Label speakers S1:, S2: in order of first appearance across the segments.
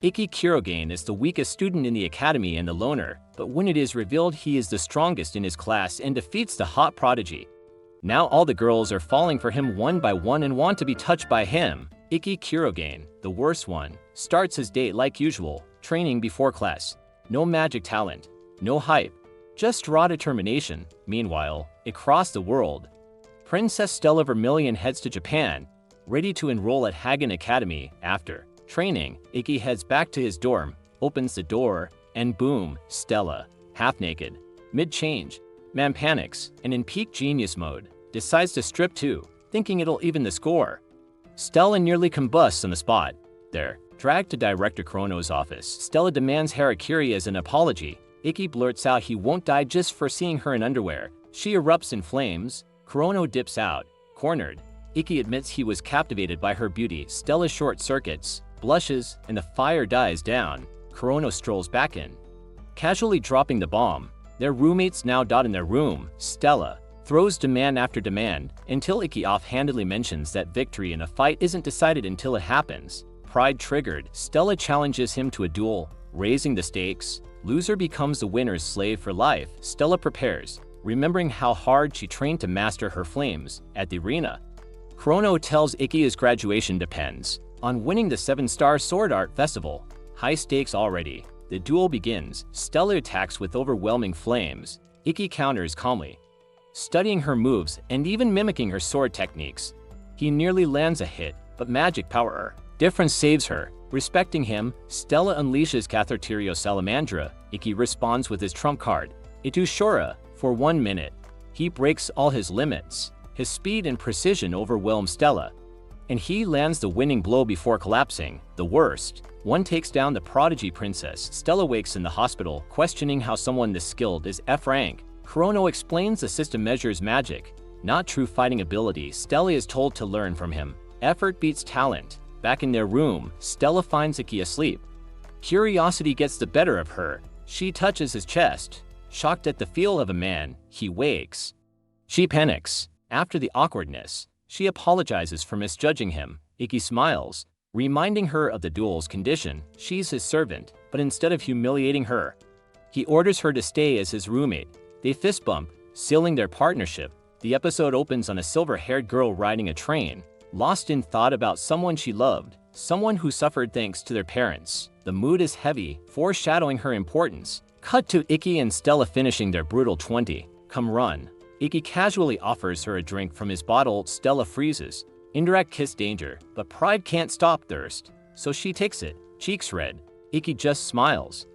S1: Iki Kurogane is the weakest student in the academy and the loner, but when it is revealed he is the strongest in his class and defeats the hot prodigy. Now all the girls are falling for him one by one and want to be touched by him. Iki Kurogane, the worst one, starts his day like usual, training before class. No magic talent, no hype, just raw determination. Meanwhile, across the world, Princess Stella Vermilion heads to Japan, ready to enroll at Hagen Academy. After training, Iki heads back to his dorm, opens the door, and boom, Stella, half naked, mid-change. Man panics, and in peak genius mode, decides to strip too, thinking it'll even the score. Stella nearly combusts on the spot. There, dragged to Director Kurono's office, Stella demands harakiri as an apology. Iki blurts out he won't die just for seeing her in underwear. She erupts in flames. Kurono dips out, cornered. Iki admits he was captivated by her beauty. Stella short circuits, blushes, and the fire dies down. Kurono strolls back in, casually dropping the bomb. Their roommates now dot in their room. Stella throws demand after demand, until Iki offhandedly mentions that victory in a fight isn't decided until it happens. Pride triggered, Stella challenges him to a duel, raising the stakes. Loser becomes the winner's slave for life. Stella prepares, remembering how hard she trained to master her flames at the arena. Kurono tells Iki his graduation depends on winning the 7-star sword art festival. High stakes already. The duel begins. Stella attacks with overwhelming flames. Iki counters calmly, studying her moves and even mimicking her sword techniques. He nearly lands a hit, but magic power difference saves her. Respecting him, Stella unleashes Catharterio Salamandra. Iki responds with his trump card, Itushura, for 1 minute. He breaks all his limits. His speed and precision overwhelm Stella, and he lands the winning blow before collapsing. The worst one takes down the prodigy princess. Stella wakes in the hospital, questioning how someone this skilled is F rank. Kurono explains the system measures magic, not true fighting ability. Stella is told to learn from him. Effort beats talent. Back in their room, Stella finds Iki asleep. Curiosity gets the better of her. She touches his chest. Shocked at the feel of a man, he wakes. She panics. After the awkwardness, she apologizes for misjudging him. Iki smiles, reminding her of the duel's condition. She's his servant, but instead of humiliating her, he orders her to stay as his roommate. They fist bump, sealing their partnership. The episode opens on a silver-haired girl riding a train, lost in thought about someone she loved, someone who suffered thanks to their parents. The mood is heavy, foreshadowing her importance. Cut to Iki and Stella finishing their brutal 20. Come run. Iki casually offers her a drink from his bottle. Stella freezes. Indirect kiss danger, but pride can't stop thirst, so she takes it, cheeks red. Iki just smiles,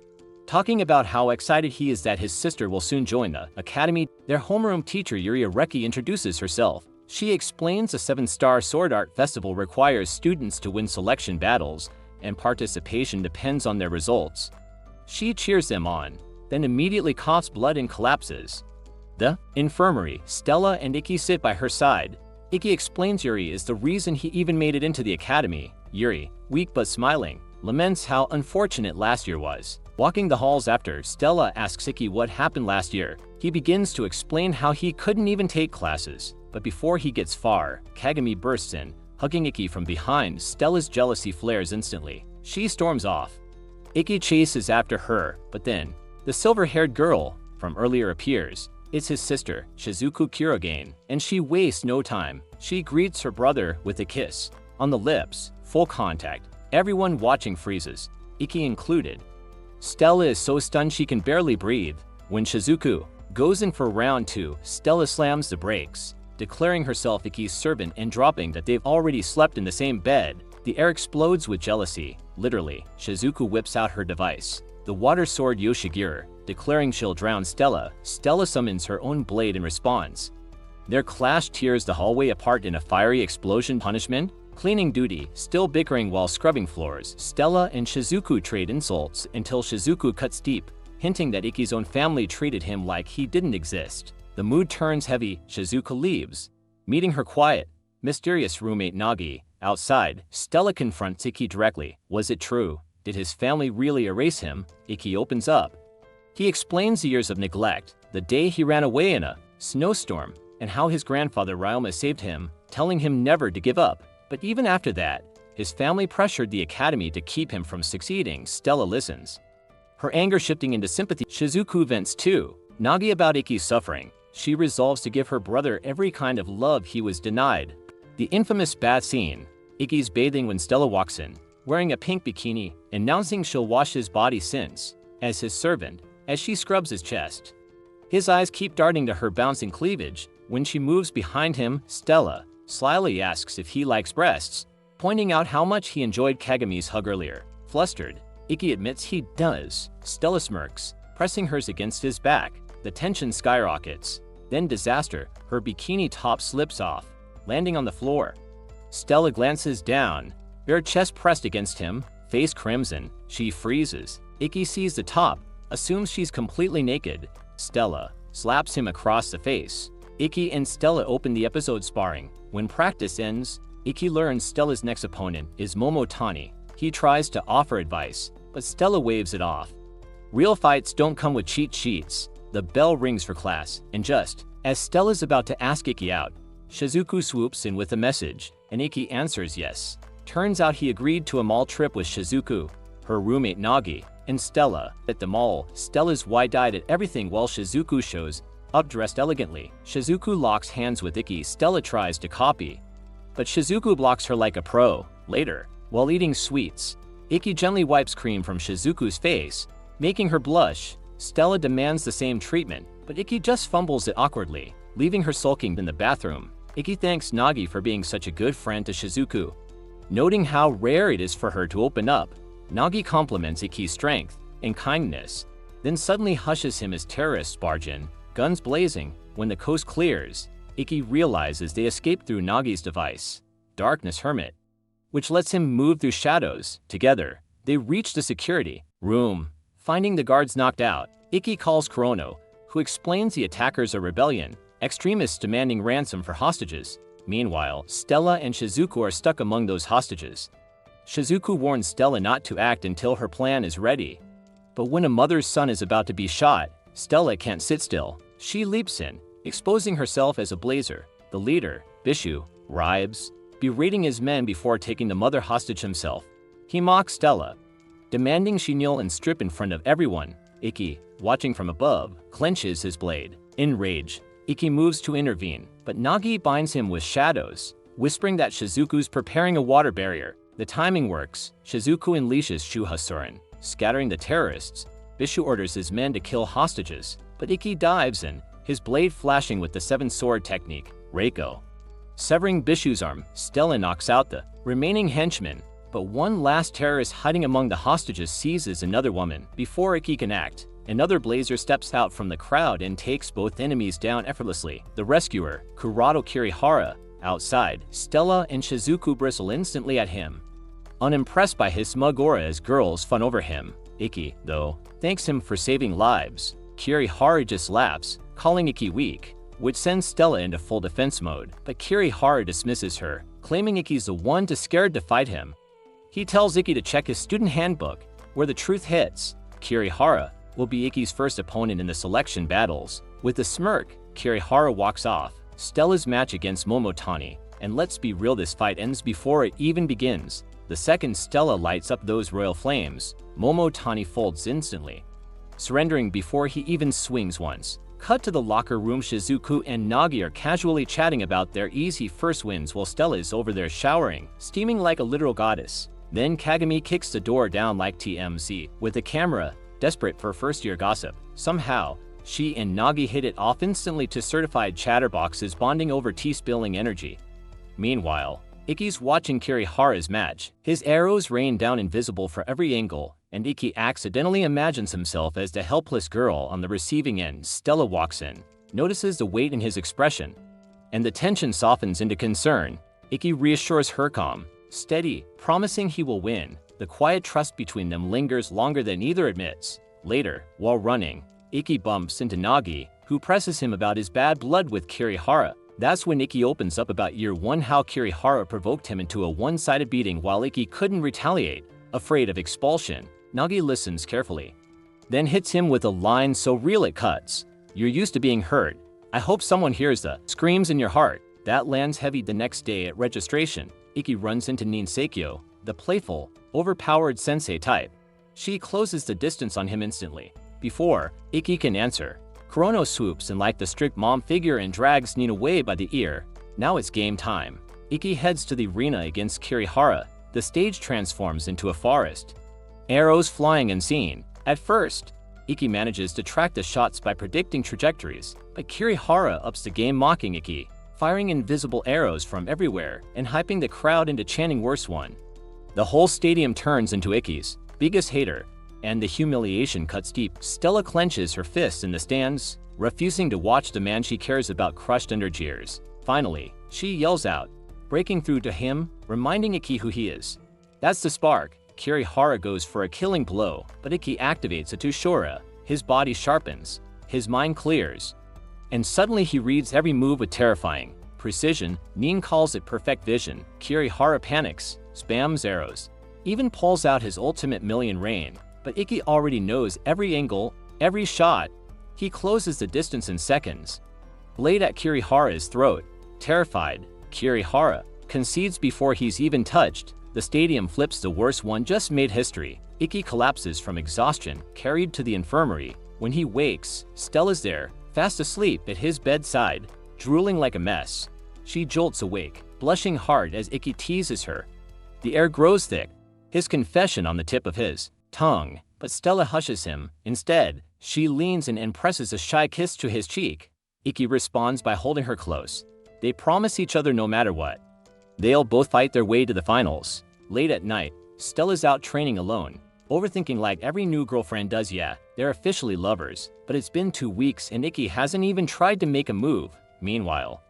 S1: talking about how excited he is that his sister will soon join the academy. Their homeroom teacher Yuri Areki introduces herself. She explains the 7-star sword art festival requires students to win selection battles, and participation depends on their results. She cheers them on, then immediately coughs blood and collapses. The infirmary. Stella and Iki sit by her side. Iki explains Yuri is the reason he even made it into the academy. Yuri, weak but smiling, laments how unfortunate last year was. Walking the halls after, Stella asks Iki what happened last year. He begins to explain how he couldn't even take classes. But before he gets far, Kagami bursts in, hugging Iki from behind. Stella's jealousy flares instantly. She storms off. Iki chases after her, but then, the silver-haired girl from earlier appears. It's his sister, Shizuku Kurogane, and she wastes no time. She greets her brother with a kiss. On the lips, full contact. Everyone watching freezes, Iki included. Stella is so stunned she can barely breathe. When Shizuku goes in for round 2, Stella slams the brakes, declaring herself Iki's servant and dropping that they've already slept in the same bed. The air explodes with jealousy. Literally, Shizuku whips out her device, the water sword Yoshigure, declaring she'll drown Stella. Stella summons her own blade in response. Their clash tears the hallway apart in a fiery explosion. Punishment? Cleaning duty, still bickering while scrubbing floors. Stella and Shizuku trade insults until Shizuku cuts deep, hinting that Iki's own family treated him like he didn't exist. The mood turns heavy. Shizuku leaves, meeting her quiet, mysterious roommate Nagi. Outside, Stella confronts Iki directly. Was it true? Did his family really erase him? Iki opens up. He explains the years of neglect, the day he ran away in a snowstorm, and how his grandfather Ryoma saved him, telling him never to give up. But even after that, His family pressured the academy to keep him from succeeding. Stella listens, her anger shifting into sympathy. Shizuku vents to Nagi about Iki's suffering. She resolves to give her brother every kind of love he was denied. The infamous bath scene. Iki's bathing when Stella walks in, wearing a pink bikini, announcing she'll wash his body since, as his servant, as she scrubs his chest. His eyes keep darting to her bouncing cleavage. When she moves behind him, Stella slyly asks if he likes breasts, pointing out how much he enjoyed Kagami's hug earlier. Flustered, Iki admits he does. Stella smirks, pressing hers against his back. The tension skyrockets. Then disaster, her bikini top slips off, landing on the floor. Stella glances down, bare chest pressed against him, face crimson. She freezes. Iki sees the top, assumes she's completely naked. Stella slaps him across the face. Iki and Stella open the episode sparring. When practice ends, Iki learns Stella's next opponent is Momotani. He tries to offer advice, but Stella waves it off. Real fights don't come with cheat sheets. The bell rings for class, and just as Stella's about to ask Iki out, Shizuku swoops in with a message, and Iki answers yes. Turns out he agreed to a mall trip with Shizuku, her roommate Nagi, and Stella. At the mall, Stella's wide-eyed at everything while Shizuku shows up dressed elegantly. Shizuku locks hands with Iki. Stella tries to copy, but Shizuku blocks her like a pro. Later, while eating sweets, Iki gently wipes cream from Shizuku's face, making her blush. Stella demands the same treatment, but Iki just fumbles it awkwardly, leaving her sulking in the bathroom. Iki thanks Nagi for being such a good friend to Shizuku. Noting how rare it is for her to open up, Nagi compliments Iki's strength and kindness, then suddenly hushes him as terrorists barge in, guns blazing. When the coast clears, Iki realizes they escaped through Nagi's device, Darkness Hermit, which lets him move through shadows. Together, they reach the security room. Finding the guards knocked out, Iki calls Kurono, who explains the attackers are rebellion, extremists demanding ransom for hostages. Meanwhile, Stella and Shizuku are stuck among those hostages. Shizuku warns Stella not to act until her plan is ready. But when a mother's son is about to be shot, Stella can't sit still. She leaps in, exposing herself as a blazer. The leader, Bishu, arrives, berating his men before taking the mother hostage himself. He mocks Stella, demanding she kneel and strip in front of everyone. Iki, watching from above, clenches his blade. In rage, Iki moves to intervene, but Nagi binds him with shadows, whispering that Shizuku's preparing a water barrier. The timing works. Shizuku unleashes Shuhasuren, scattering the terrorists. Bishu orders his men to kill hostages, but Iki dives in, his blade flashing with the seven-sword technique, Reiko. Severing Bishu's arm, Stella knocks out the remaining henchmen, but one last terrorist hiding among the hostages seizes another woman. Before Iki can act, another blazer steps out from the crowd and takes both enemies down effortlessly. The rescuer, Kurado Kirihara, outside, Stella and Shizuku bristle instantly at him, unimpressed by his smug aura as girls fawn over him. Iki, though, thanks him for saving lives. Kirihara just laughs, calling Iki weak, which sends Stella into full defense mode, but Kirihara dismisses her, claiming Iki's the one too scared to fight him. He tells Iki to check his student handbook, where the truth hits. Kirihara will be Iki's first opponent in the selection battles. With a smirk, Kirihara walks off. Stella's match against Momotani, and let's be real, this fight ends before it even begins. The second Stella lights up those royal flames, Momotani folds instantly, surrendering before he even swings once. Cut to the locker room. Shizuku and Nagi are casually chatting about their easy first wins while Stella is over there showering, steaming like a literal goddess. Then Kagami kicks the door down like TMZ, with the camera, desperate for first-year gossip. Somehow, she and Nagi hit it off instantly to certified chatterboxes bonding over tea-spilling energy. Meanwhile, Iki's watching Kirihara's match. His arrows rain down invisible for every angle, and Iki accidentally imagines himself as the helpless girl on the receiving end. Stella walks in, notices the weight in his expression, and the tension softens into concern. Iki reassures her calm, steady, promising he will win. The quiet trust between them lingers longer than either admits. Later, while running, Iki bumps into Nagi, who presses him about his bad blood with Kirihara. That's when Iki opens up about year one, how Kirihara provoked him into a one-sided beating while Iki couldn't retaliate, afraid of expulsion. Nagi listens carefully, then hits him with a line so real it cuts. "You're used to being hurt. I hope someone hears the screams in your heart." That lands heavy. The next day at registration, Iki runs into Ninsekyo, the playful, overpowered sensei type. She closes the distance on him instantly. Before Iki can answer, Kurono swoops in like the strict mom figure and drags Nin away by the ear. Now it's game time. Iki heads to the arena against Kirihara. The stage transforms into a forest. Arrows flying unseen. At first, Iki manages to track the shots by predicting trajectories, but Kirihara ups the game, mocking Iki, firing invisible arrows from everywhere and hyping the crowd into chanting "worse one." The whole stadium turns into Iki's biggest hater, and the humiliation cuts deep. Stella clenches her fists in the stands, refusing to watch the man she cares about crushed under jeers. Finally, she yells out, breaking through to him, reminding Iki who he is. That's the spark. Kirihara goes for a killing blow, but Iki activates a Tushora. His body sharpens, his mind clears, and suddenly he reads every move with terrifying precision. Nin calls it perfect vision. Kirihara panics, spams arrows, even pulls out his ultimate million rain, but Iki already knows every angle, every shot. He closes the distance in seconds. Blade at Kirihara's throat. Terrified, Kirihara concedes before he's even touched. The stadium flips. The worst one just made history. Iki collapses from exhaustion, carried to the infirmary. When he wakes, Stella's there, fast asleep at his bedside, drooling like a mess. She jolts awake, blushing hard as Iki teases her. The air grows thick, his confession on the tip of his tongue, but Stella hushes him. Instead, she leans in and presses a shy kiss to his cheek. Iki responds by holding her close. They promise each other no matter what. They'll both fight their way to the finals. Late at night, Stella's out training alone, overthinking like every new girlfriend does. Yeah, they're officially lovers, but it's been 2 weeks and Iki hasn't even tried to make a move. Meanwhile,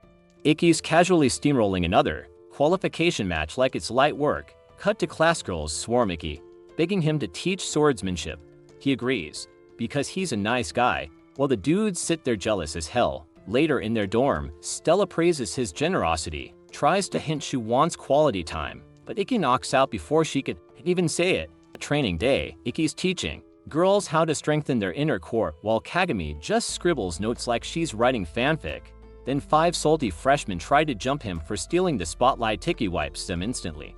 S1: Iki's casually steamrolling another qualification match like it's light work. Cut to class. Girls swarm Iki, begging him to teach swordsmanship. He agrees, because he's a nice guy, while the dudes sit there jealous as hell. Later in their dorm, Stella praises his generosity, tries to hint she wants quality time, but Iki knocks out before she could even say it. Training day, Iki's teaching girls how to strengthen their inner core, while Kagami just scribbles notes like she's writing fanfic. Then 5 salty freshmen try to jump him for stealing the spotlight. Iki wipes them instantly,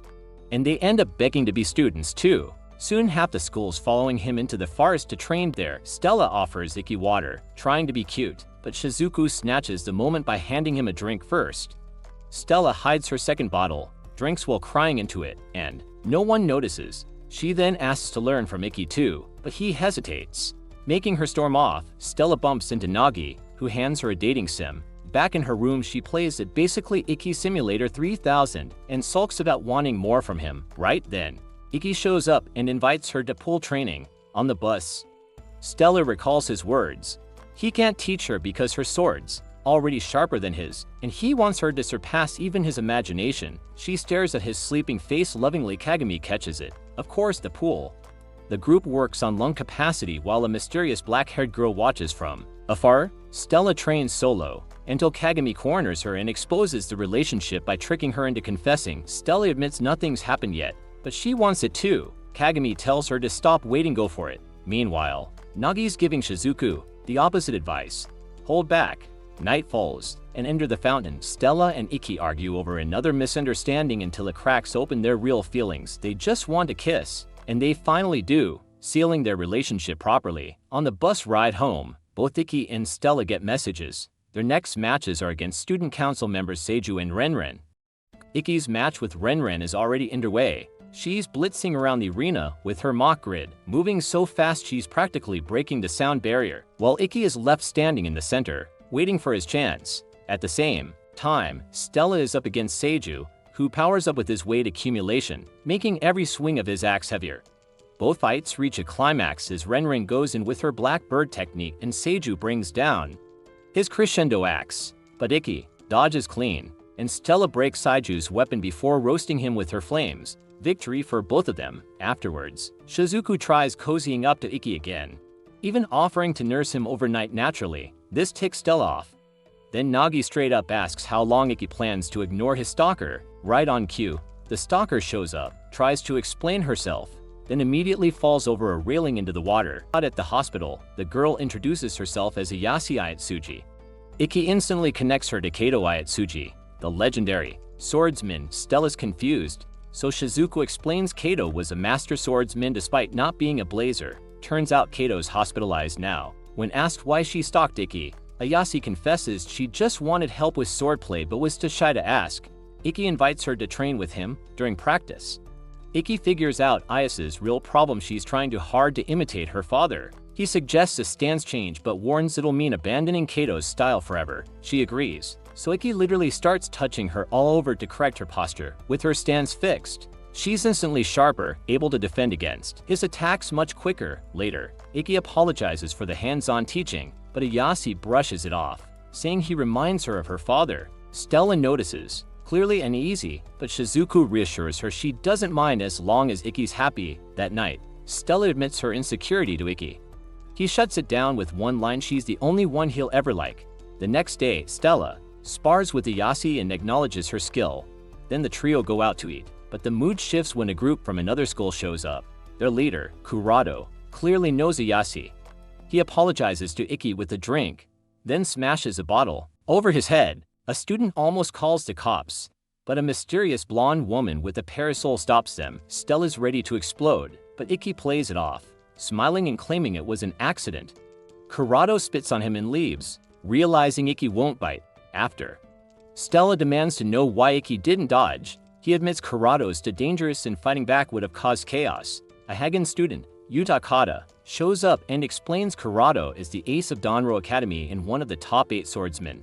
S1: and they end up begging to be students too. Soon half the school's following him into the forest to train there. Stella offers Iki water, trying to be cute, but Shizuku snatches the moment by handing him a drink first. Stella hides her second bottle, drinks while crying into it, and no one notices. She then asks to learn from Iki too, but he hesitates, making her storm off. Stella bumps into Nagi, who hands her a dating sim. Back in her room, she plays at basically Iki Simulator 3000 and sulks about wanting more from him. Right then, Iki shows up and invites her to pool training. On the bus, Stella recalls his words. He can't teach her because her sword's already sharper than his, and he wants her to surpass even his imagination. She stares at his sleeping face lovingly. Kagami catches it. Of course, the pool. The group works on lung capacity while a mysterious black-haired girl watches from afar. Stella trains solo until Kagami corners her and exposes the relationship by tricking her into confessing. Stella admits nothing's happened yet, but she wants it too. Kagami tells her to stop waiting, go for it. Meanwhile, Nagi's giving Shizuku the opposite advice. Hold back. Night falls and enter the fountain. Stella and Iki argue over another misunderstanding until it cracks open their real feelings. They just want to kiss, and they finally do, sealing their relationship properly. On the bus ride home, both Iki and Stella get messages. Their next matches are against student council members Seiju and Renren. Iki's match with Renren is already underway. She's blitzing around the arena with her mock grid, moving so fast she's practically breaking the sound barrier, while Iki is left standing in the center, waiting for his chance. At the same time, Stella is up against Seiju, who powers up with his weight accumulation, making every swing of his axe heavier. Both fights reach a climax as Renren goes in with her black bird technique and Seiju brings down his crescendo axe, but Iki dodges clean, and Stella breaks Seiju's weapon before roasting him with her flames. Victory for both of them. Afterwards, Shizuku tries cozying up to Iki again, even offering to nurse him overnight naturally. This ticks Stella off. Then Nagi straight up asks how long Iki plans to ignore his stalker. Right on cue, the stalker shows up, tries to explain herself, then immediately falls over a railing into the water. At the hospital, the girl introduces herself as Ayase Ayatsuji. Iki instantly connects her to Kato Ayatsuji, the legendary swordsman. Stella's confused, So Shizuku explains Kato was a master swordsman despite not being a blazer. Turns out Kato's hospitalized now. When asked why she stalked Ikki, Ayase confesses she just wanted help with swordplay but was too shy to ask. Ikki invites her to train with him during practice. Ikki figures out Ayase's real problem: she's trying too hard to imitate her father. He suggests a stance change but warns it'll mean abandoning Kato's style forever. She agrees, so Ikki literally starts touching her all over to correct her posture, with her stance fixed. She's instantly sharper, able to defend against his attacks much quicker. Later, Ikki apologizes for the hands-on teaching, but Ayase brushes it off, saying he reminds her of her father. Stella notices, clearly uneasy, but Shizuku reassures her she doesn't mind as long as Ikki's happy. That night, Stella admits her insecurity to Ikki. He shuts it down with one line: she's the only one he'll ever like. The next day, Stella spars with Ayase and acknowledges her skill. Then the trio go out to eat, but the mood shifts when a group from another school shows up. Their leader, Kurado, clearly knows Ayase. He apologizes to Ikki with a drink, then smashes a bottle over his head. A student almost calls the cops, but a mysterious blonde woman with a parasol stops them. Stella's ready to explode, but Ikki plays it off, smiling and claiming it was an accident. Kurado spits on him and leaves, realizing Ikki won't bite. After, Stella demands to know why Ikki didn't dodge. He admits Kurado's too dangerous and fighting back would have caused chaos. A Hagen student, Yuta Kata, shows up and explains Kurado is the ace of Danro Academy and one of the top 8 swordsmen.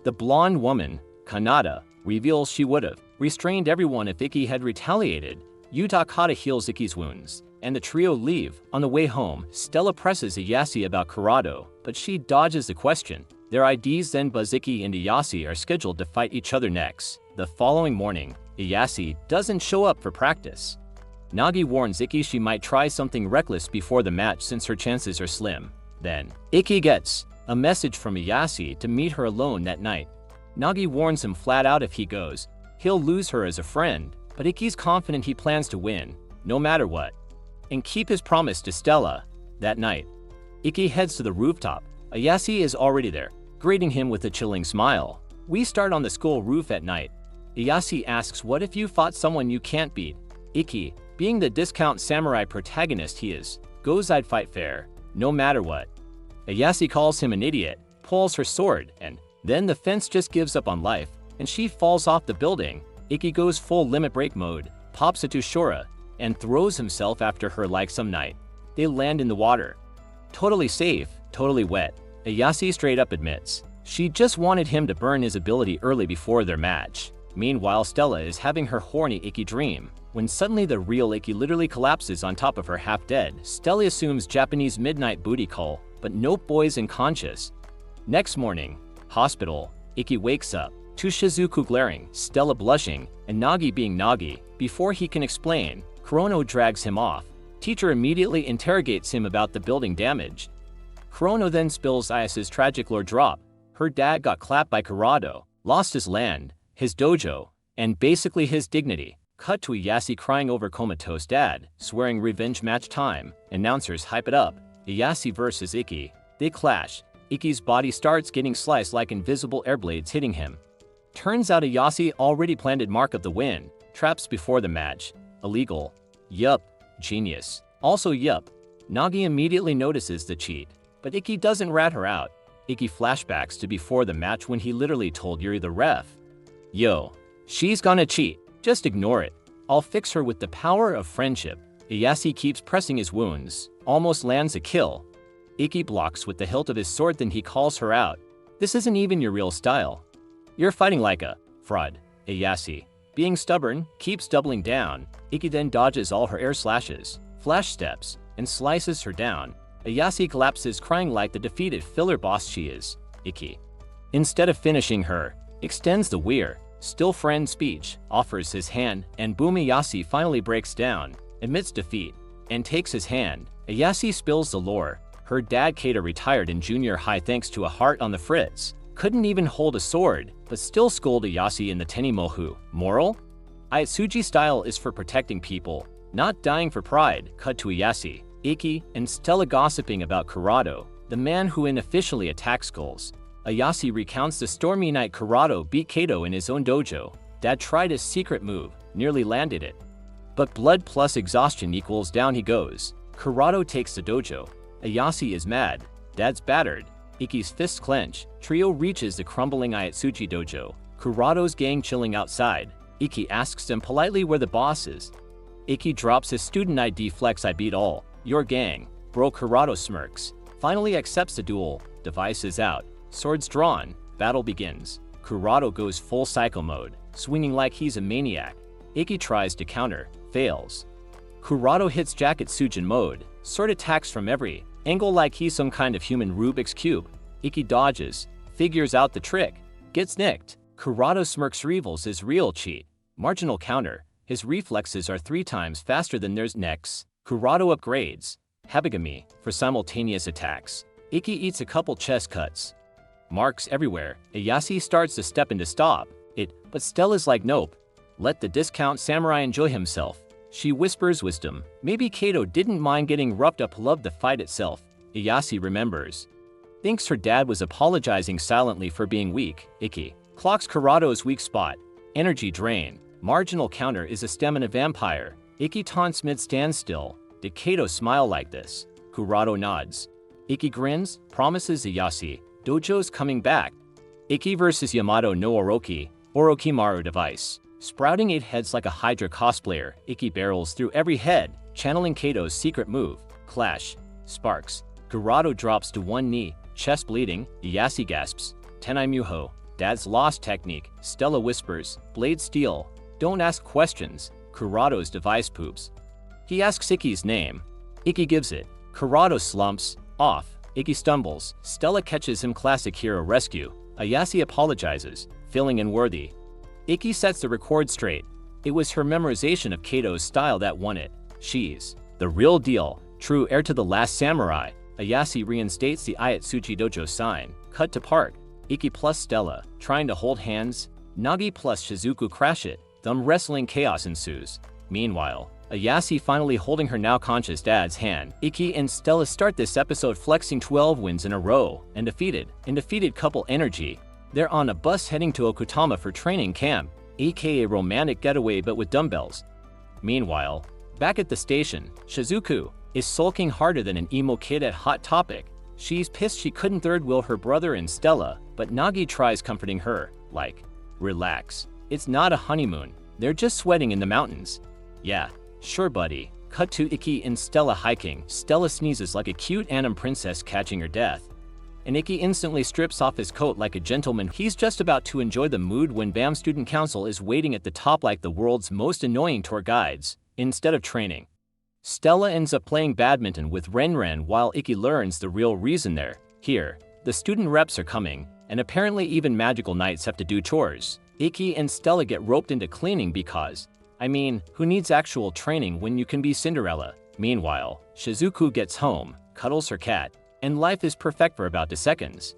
S1: The blonde woman, Kanada, reveals she would have restrained everyone if Ikki had retaliated. Yuta Kata heals Ikki's wounds, and the trio leave. On the way home, Stella presses Ayase about Kurado, but she dodges the question. Their IDs then buzz. Ikki and Ayase are scheduled to fight each other next. The following morning, Ayase doesn't show up for practice. Nagi warns Ikki she might try something reckless before the match since her chances are slim. Then, Ikki gets a message from Ayase to meet her alone that night. Nagi warns him flat out if he goes, he'll lose her as a friend, but Ikki's confident he plans to win, no matter what, and keep his promise to Stella. That night, Ikki heads to the rooftop. Ayase is already there, greeting him with a chilling smile. We start on the school roof at night. Ayase asks, what if you fought someone you can't beat? Ikki, being the discount samurai protagonist he is, goes, I'd fight fair, no matter what. Ayase calls him an idiot, pulls her sword, and then the fence just gives up on life, and she falls off the building. Ikki goes full limit break mode, pops a Tushura, and throws himself after her like some knight. They land in the water. Totally safe, totally wet. Ayase straight up admits she just wanted him to burn his ability early before their match. Meanwhile, Stella is having her horny Ikki dream, when suddenly the real Ikki literally collapses on top of her half dead. Stella assumes Japanese midnight booty call, but nope, boy's unconscious. Next morning, hospital, Ikki wakes up to Shizuku glaring, Stella blushing, and Nagi being Nagi. Before he can explain, Kurono drags him off. Teacher immediately interrogates him about the building damage. Kurono then spills Ayase's tragic lore drop. Her dad got clapped by Kurado, lost his land, his dojo, and basically his dignity. Cut to Ayase crying over comatose dad, swearing revenge match time. Announcers hype it up. Ayase versus Ikki. They clash. Ikki's body starts getting sliced like invisible air blades hitting him. Turns out Ayase already planted Mark of the Wind traps before the match. Illegal. Yup. Genius. Also yup. Nagi immediately notices the cheat, but Ikki doesn't rat her out. Ikki flashbacks to before the match when he literally told Yuri the ref, yo, she's gonna cheat, just ignore it. I'll fix her with the power of friendship. Ayase keeps pressing his wounds, almost lands a kill. Ikki blocks with the hilt of his sword, then he calls her out. This isn't even your real style. You're fighting like a fraud. Ayase, being stubborn, keeps doubling down. Ikki then dodges all her air slashes, flash steps, and slices her down. Ayase collapses crying like the defeated filler boss she is. Ikki, instead of finishing her, extends the we're still friend speech, offers his hand, and boom, Ayase finally breaks down, admits defeat, and takes his hand. Ayase spills the lore. Her dad Kato retired in junior high thanks to a heart on the fritz. Couldn't even hold a sword, but still schooled Ayase in the Tenimohu. Moral? Ayatsuji style is for protecting people, not dying for pride. Cut to Ayase, Ikki, and Stella gossiping about Kurado, the man who unofficially attacked skulls. Ayase recounts the stormy night Kurado beat Kato in his own dojo. Dad tried a secret move, nearly landed it. But blood plus exhaustion equals down he goes. Kurado takes the dojo. Ayase is mad. Dad's battered. Ikki's fists clench. Trio reaches the crumbling Ayatsuchi dojo. Kurado's gang chilling outside. Ikki asks them politely where the boss is. Ikki drops his student ID flex, I beat all. Your gang. Bro Kurado smirks. Finally accepts the duel. Device is out. Swords drawn. Battle begins. Kurado goes full psycho mode, swinging like he's a maniac. Ikki tries to counter. Fails. Kurado hits Jacket Sujin mode. Sword attacks from every angle like he's some kind of human Rubik's Cube. Ikki dodges. Figures out the trick. Gets nicked. Kurado smirks, reveals his real cheat. Marginal counter. His reflexes are 3 times faster than theirs. Next, Kurado upgrades Habigami for simultaneous attacks. Ikki eats a couple chest cuts. Marks everywhere. Ayase starts to step in to stop it, but Stella's like, nope. Let the discount samurai enjoy himself. She whispers wisdom. Maybe Kato didn't mind getting roughed up, loved the fight itself. Ayase remembers. Thinks her dad was apologizing silently for being weak. Ikki clocks Kurado's weak spot. Energy drain. Marginal counter is a stamina vampire. Ikki taunts mid standstill. Did Kato smile like this? Kurado nods. Ikki grins, promises Ayase. Dojo's coming back. Ikki vs Yamato no Oroki. Orochimaru device. Sprouting 8 heads like a Hydra cosplayer, Ikki barrels through every head, channeling Kato's secret move. Clash. Sparks. Kurado drops to one knee, chest bleeding. Ayase gasps. Tenai Muho. Dad's lost technique. Stella whispers. Blade steel. Don't ask questions. Kurado's device poops. He asks Ikki's name. Ikki gives it. Kurado slumps. Off. Ikki stumbles. Stella catches him. Classic hero rescue. Ayase apologizes. Feeling unworthy. Ikki sets the record straight. It was her memorization of Kato's style that won it. She's the real deal. True heir to the last samurai. Ayase reinstates the Ayatsuchi dojo sign. Cut to park. Ikki plus Stella, trying to hold hands. Nagi plus Shizuku crash it. Thumb wrestling chaos ensues. Meanwhile, Ayase finally holding her now conscious dad's hand. Ikki and Stella start this episode flexing 12 wins in a row. Undefeated couple energy. They're on a bus heading to Okutama for training camp, aka romantic getaway but with dumbbells. Meanwhile, back at the station, Shizuku is sulking harder than an emo kid at Hot Topic. She's pissed she couldn't third wheel her brother and Stella, but Nagi tries comforting her, like, relax. It's not a honeymoon. They're just sweating in the mountains. Yeah, sure buddy. Cut to Ikki and Stella hiking. Stella sneezes like a cute anime princess catching her death. And Ikki instantly strips off his coat like a gentleman. He's just about to enjoy the mood when BAM Student Council is waiting at the top like the world's most annoying tour guides, instead of training. Stella ends up playing badminton with Renren while Ikki learns the real reason they're here. The student reps are coming, and apparently even magical knights have to do chores. Ikki and Stella get roped into cleaning because, I mean, who needs actual training when you can be Cinderella? Meanwhile, Shizuku gets home, cuddles her cat, and life is perfect for about 2 seconds.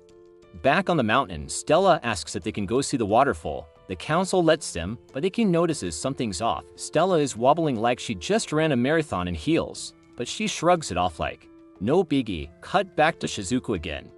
S1: Back on the mountain, Stella asks if they can go see the waterfall. The council lets them, but Ikki notices something's off. Stella is wobbling like she just ran a marathon in heels, but she shrugs it off like, no biggie. Cut back to Shizuku again.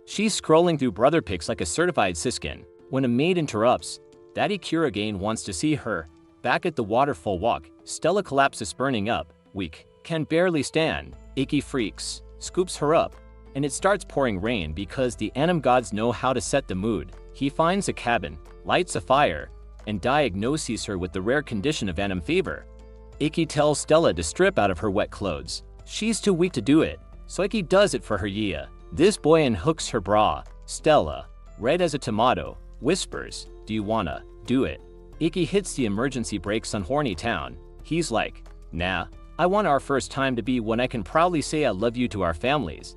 S1: She's scrolling through brother pics like a certified siskin, when a maid interrupts. Daddy Kuragain wants to see her. Back at the waterfall walk, Stella collapses burning up, weak, can barely stand. Ikki freaks, scoops her up, and it starts pouring rain because the anime gods know how to set the mood. He finds a cabin, lights a fire, and diagnoses her with the rare condition of anime fever. Ikki tells Stella to strip out of her wet clothes. She's too weak to do it, so Ikki does it for her. Yeah. This boy unhooks her bra. Stella, red as a tomato, whispers, do you wanna do it? Ikki hits the emergency brakes on horny town. He's like, nah, I want our first time to be when I can proudly say I love you to our families.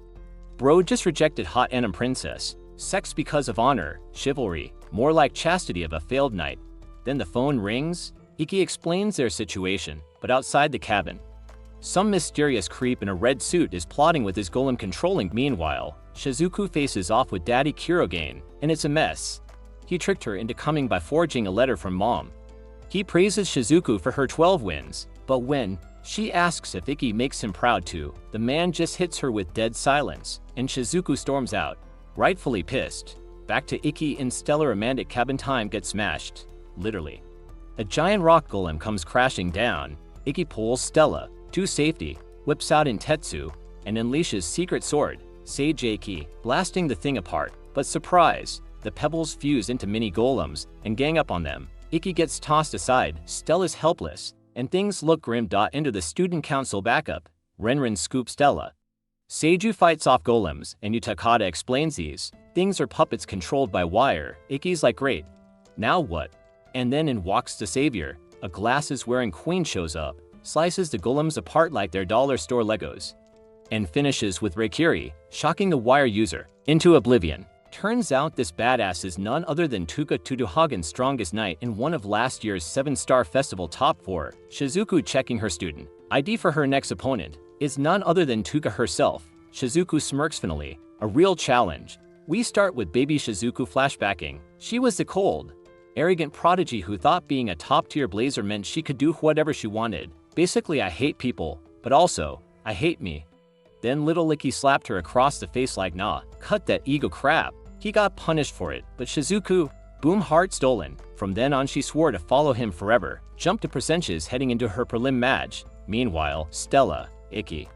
S1: Bro just rejected hot anime princess. Sex because of honor, chivalry, more like chastity of a failed knight. Then the phone rings. Ikki explains their situation, but outside the cabin, some mysterious creep in a red suit is plotting with his golem controlling. Meanwhile, Shizuku faces off with Daddy Kuragain, and it's a mess. He tricked her into coming by forging a letter from mom. He praises Shizuku for her 12 wins, but when she asks if Ikki makes him proud too, the man just hits her with dead silence, and Shizuku storms out, rightfully pissed. Back to Ikki and Stella. Romantic cabin time gets smashed. Literally. A giant rock golem comes crashing down. Ikki pulls Stella to safety, whips out Intetsu, and unleashes secret sword, Seijeki, blasting the thing apart. But surprise, the pebbles fuse into mini golems and gang up on them. Ikki gets tossed aside, Stella's helpless, and things look grim. Into the student council backup, Renren scoops Stella. Seiju fights off golems, and Utakata explains these things are puppets controlled by wire. Ikki's like, great, now what? And then in walks the savior. A glasses-wearing queen shows up, slices the golems apart like they're dollar store Legos, and finishes with Reikiri, shocking the wire user into oblivion. Turns out this badass is none other than Tuka Tuduhagen's strongest knight in one of last year's 7-star festival top 4. Shizuku, checking her student ID for her next opponent, is none other than Tuka herself. Shizuku smirks finally, a real challenge. We start with baby Shizuku flashbacking. She was the cold, arrogant prodigy who thought being a top-tier blazer meant she could do whatever she wanted. Basically, I hate people, but also, I hate me. Then little Ikki slapped her across the face like, nah, cut that ego crap. He got punished for it, but Shizuku, boom, heart stolen. From then on she swore to follow him forever, jumped to percentages heading into her prelim match. Meanwhile, Stella, Ikki,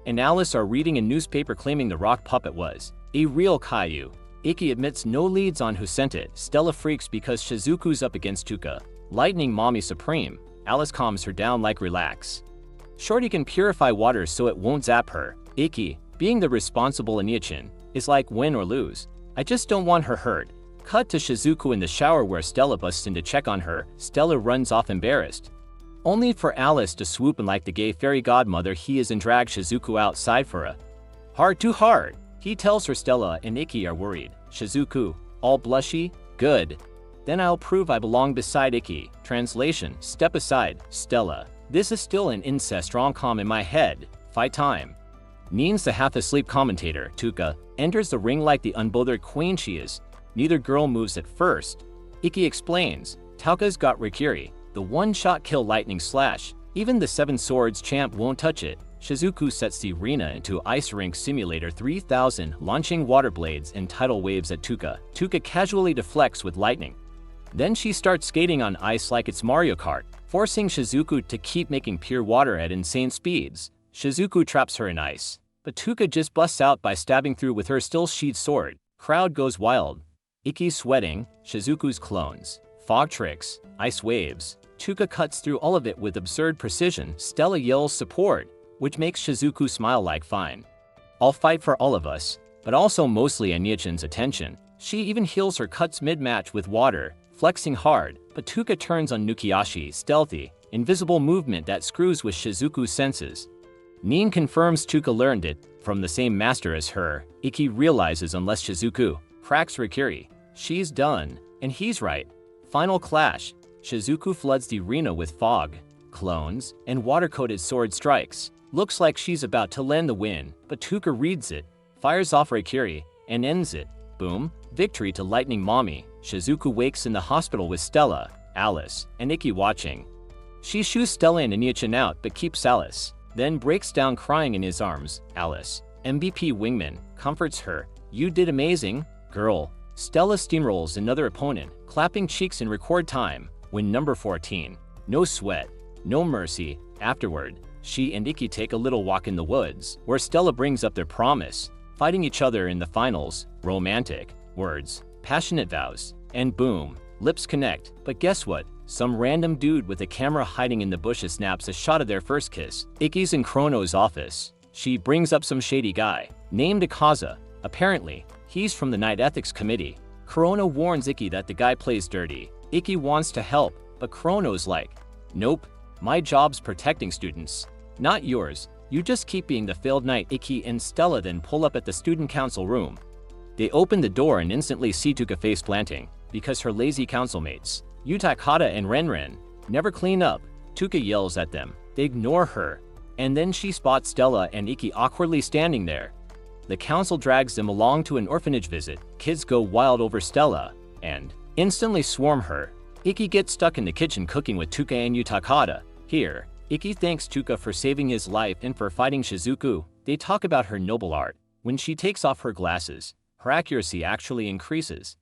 S1: and Alice are reading a newspaper claiming the rock puppet was a real Caillou. Ikki admits no leads on who sent it. Stella freaks because Shizuku's up against Tuka. Lightning mommy supreme. Alice calms her down like, relax. Shorty can purify water so it won't zap her. Ikki, being the responsible Aniachin, is like, win or lose. I just don't want her hurt. Cut to Shizuku in the shower where Stella busts in to check on her. Stella runs off embarrassed, only for Alice to swoop in like the gay fairy godmother he is and drag Shizuku outside for a heart-to-heart. He tells her Stella and Ikki are worried. Shizuku, all blushy, good. Then I'll prove I belong beside Ikki. Translation, step aside, Stella. This is still an incest rom-com in my head. Fight time. Neen's the half-asleep commentator. Tuka enters the ring like the unbothered queen she is. Neither girl moves at first. Ikki explains, Tauka's got Reikiri, the one-shot kill lightning slash. Even the 7 swords champ won't touch it. Shizuku sets the arena into Ice Rink Simulator 3000, launching water blades and tidal waves at Tuka. Tuka casually deflects with lightning. Then she starts skating on ice like it's Mario Kart, forcing Shizuku to keep making pure water at insane speeds. Shizuku traps her in ice, but Tuka just busts out by stabbing through with her still-sheathed sword. Crowd goes wild. Ikki's sweating, Shizuku's clones, fog tricks, ice waves. Tuka cuts through all of it with absurd precision. Stella yells support, which makes Shizuku smile like, fine, I'll fight for all of us, but also mostly Aniachin's attention. She even heals her cuts mid-match with water, flexing hard, but Tuka turns on Nukiashi, stealthy, invisible movement that screws with Shizuku's senses. Neen confirms Tuka learned it from the same master as her. Ikki realizes unless Shizuku cracks Reikiri, she's done, and he's right. Final clash. Shizuku floods the arena with fog, clones, and water-coated sword strikes. Looks like she's about to land the win, but Tuka reads it, fires off Reikiri, and ends it. Boom, victory to Lightning Mommy. Shizuku wakes in the hospital with Stella, Alice, and Ikki watching. She shoos Stella and Aniachin out but keeps Alice, then breaks down crying in his arms. Alice, MVP wingman, comforts her. You did amazing, girl. Stella steamrolls another opponent, clapping cheeks in record time. Win number 14. No sweat, no mercy. Afterward, she and Ikki take a little walk in the woods, where Stella brings up their promise, fighting each other in the finals. Romantic words, passionate vows, and boom, lips connect. But guess what? Some random dude with a camera hiding in the bushes snaps a shot of their first kiss. Ikki's in Chrono's office. She brings up some shady guy named Akaza. Apparently, he's from the Night Ethics Committee. Chrono warns Ikki that the guy plays dirty. Ikki wants to help, but Chrono's like, nope, my job's protecting students, not yours. You just keep being the failed knight. Ikki and Stella then pull up at the student council room. They open the door and instantly see Tuka face planting, because her lazy councilmates, Utakata and Renren, never clean up. Tuka yells at them. They ignore her, and then she spots Stella and Ikki awkwardly standing there. The council drags them along to an orphanage visit. Kids go wild over Stella, and instantly swarm her. Ikki gets stuck in the kitchen cooking with Tuka and Utakata. Here, Ikki thanks Tuka for saving his life and for fighting Shizuku. They talk about her noble art. When she takes off her glasses, her accuracy actually increases.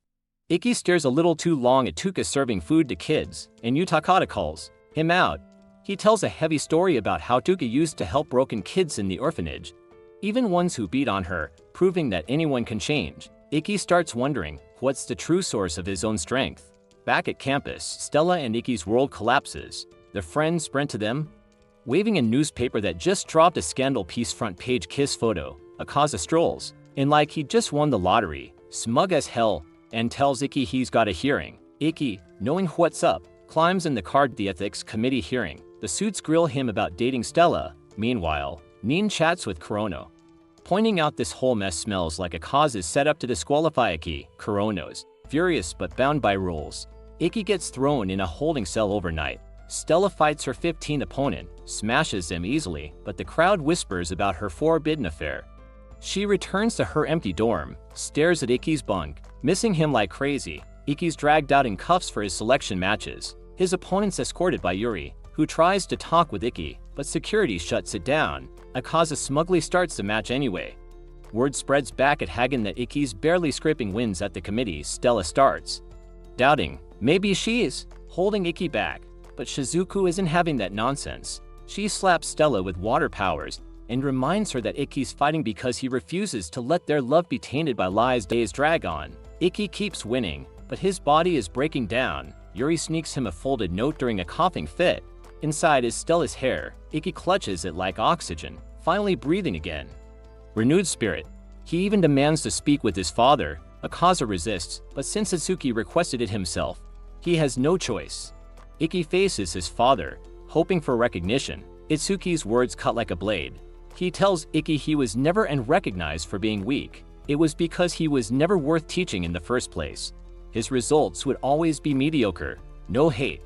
S1: Iki stares a little too long at Tuka serving food to kids, and Utakata calls him out. He tells a heavy story about how Tuka used to help broken kids in the orphanage, even ones who beat on her, proving that anyone can change. Iki starts wondering what's the true source of his own strength. Back at campus, Stella and Iki's world collapses. Their friends sprint to them, waving a newspaper that just dropped a scandal piece front page kiss photo. Akaza strolls in like he just won the lottery, smug as hell, and tells Iki he's got a hearing. Iki, knowing what's up, climbs in the car to the ethics committee hearing. The suits grill him about dating Stella. Meanwhile, Nin chats with Kurono, pointing out this whole mess smells like a cause is set up to disqualify Iki. Kurono's furious but bound by rules. Iki gets thrown in a holding cell overnight. Stella fights her 15th opponent, smashes him easily, but the crowd whispers about her forbidden affair. She returns to her empty dorm, stares at Iki's bunk, missing him like crazy. Iki's dragged out in cuffs for his selection matches. His opponent's escorted by Yuri, who tries to talk with Iki, but security shuts it down. Akaza smugly starts the match anyway. Word spreads back at Hagen that Iki's barely scraping wins at the committee. Stella starts doubting maybe she's holding Iki back, but Shizuku isn't having that nonsense. She slaps Stella with water powers and reminds her that Iki's fighting because he refuses to let their love be tainted by lies. Days drag on. Iki keeps winning, but his body is breaking down. Yuri sneaks him a folded note during a coughing fit. Inside is Stella's hair. Iki clutches it like oxygen, finally breathing again. Renewed spirit. He even demands to speak with his father. Akaza resists, but since Itsuki requested it himself, he has no choice. Iki faces his father, hoping for recognition. Itsuki's words cut like a blade. He tells Iki he was never and recognized for being weak. It was because he was never worth teaching in the first place. His results would always be mediocre. No hate.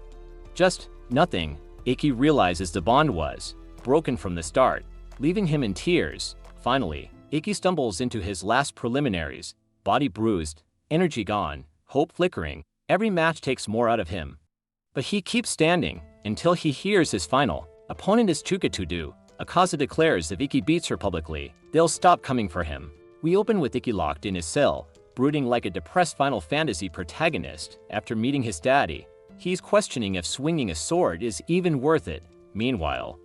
S1: Just nothing. Iki realizes the bond was broken from the start, leaving him in tears. Finally, Iki stumbles into his last preliminaries, body bruised, energy gone, hope flickering. Every match takes more out of him. But he keeps standing until he hears his final opponent is Chukatudu. Akaza declares if Iki beats her publicly, they'll stop coming for him. We open with Iki locked in his cell, brooding like a depressed Final Fantasy protagonist after meeting his daddy. He's questioning if swinging a sword is even worth it. Meanwhile,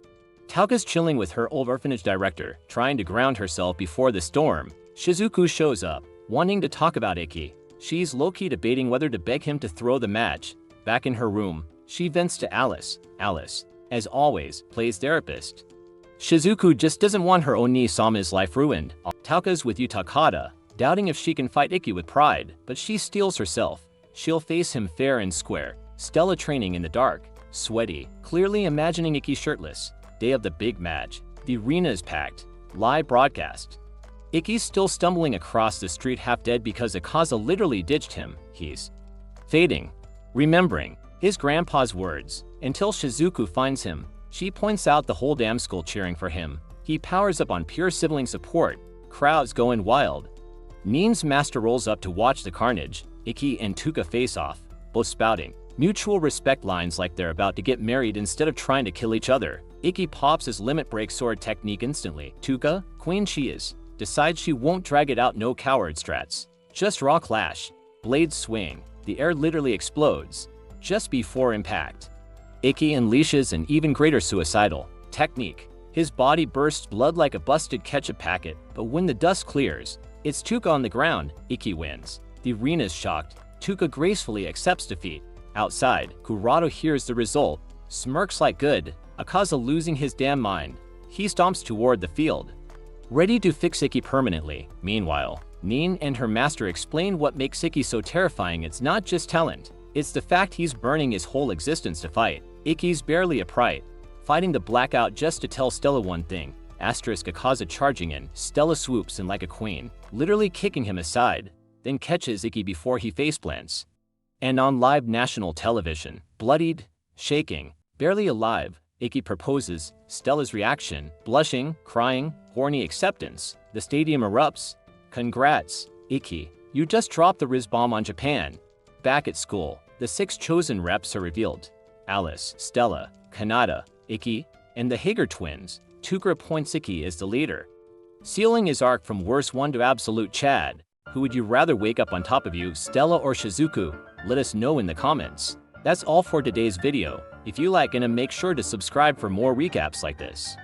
S1: Tauka's chilling with her old orphanage director, trying to ground herself before the storm. Shizuku shows up, wanting to talk about Iki. She's low-key debating whether to beg him to throw the match. Back in her room, she vents to Alice. Alice, as always, plays therapist. Shizuku just doesn't want her own niece Sama's life ruined. Tauka's with Utakata, doubting if she can fight Iki with pride, but she steels herself. She'll face him fair and square. Stella training in the dark, sweaty, clearly imagining Iki shirtless. Day of the big match. The arena is packed. Live broadcast. Iki's still stumbling across the street half dead because Akaza literally ditched him. He's fading, remembering his grandpa's words, until Shizuku finds him. She points out the whole damn school cheering for him. He powers up on pure sibling support. Crowds going wild. Nin's master rolls up to watch the carnage. Iki and Tuka face off, both spouting mutual respect lines like they're about to get married instead of trying to kill each other. Iki pops his limit break sword technique instantly. Tuka, queen she is, decides she won't drag it out. No coward strats. Just raw clash. Blades swing. The air literally explodes. Just before impact, Iki unleashes an even greater suicidal technique. His body bursts blood like a busted ketchup packet, but when the dust clears, it's Tuka on the ground. Iki wins. The arena's shocked. Tuka gracefully accepts defeat. Outside, Kurado hears the result, smirks like good. Akaza losing his damn mind. He stomps toward the field, ready to fix Iki permanently. Meanwhile, Nin and her master explain what makes Iki so terrifying. It's not just talent, it's the fact he's burning his whole existence to fight. Iki's barely a pride, fighting the blackout just to tell Stella one thing. Akaza charging in. Stella swoops in like a queen, literally kicking him aside, then catches Iki before he faceplants. And on live national television, bloodied, shaking, barely alive, Iki proposes. Stella's reaction, blushing, crying, horny acceptance. The stadium erupts. Congrats, Iki, you just dropped the Riz bomb on Japan. Back at school, the 6 chosen reps are revealed. Alice, Stella, Kanata, Iki, and the Hager twins. Tuka appoints Iki as the leader, sealing his arc from worst one to absolute Chad. Who would you rather wake up on top of you, Stella or Shizuku? Let us know in the comments. That's all for today's video. If you like anime, make sure to subscribe for more recaps like this.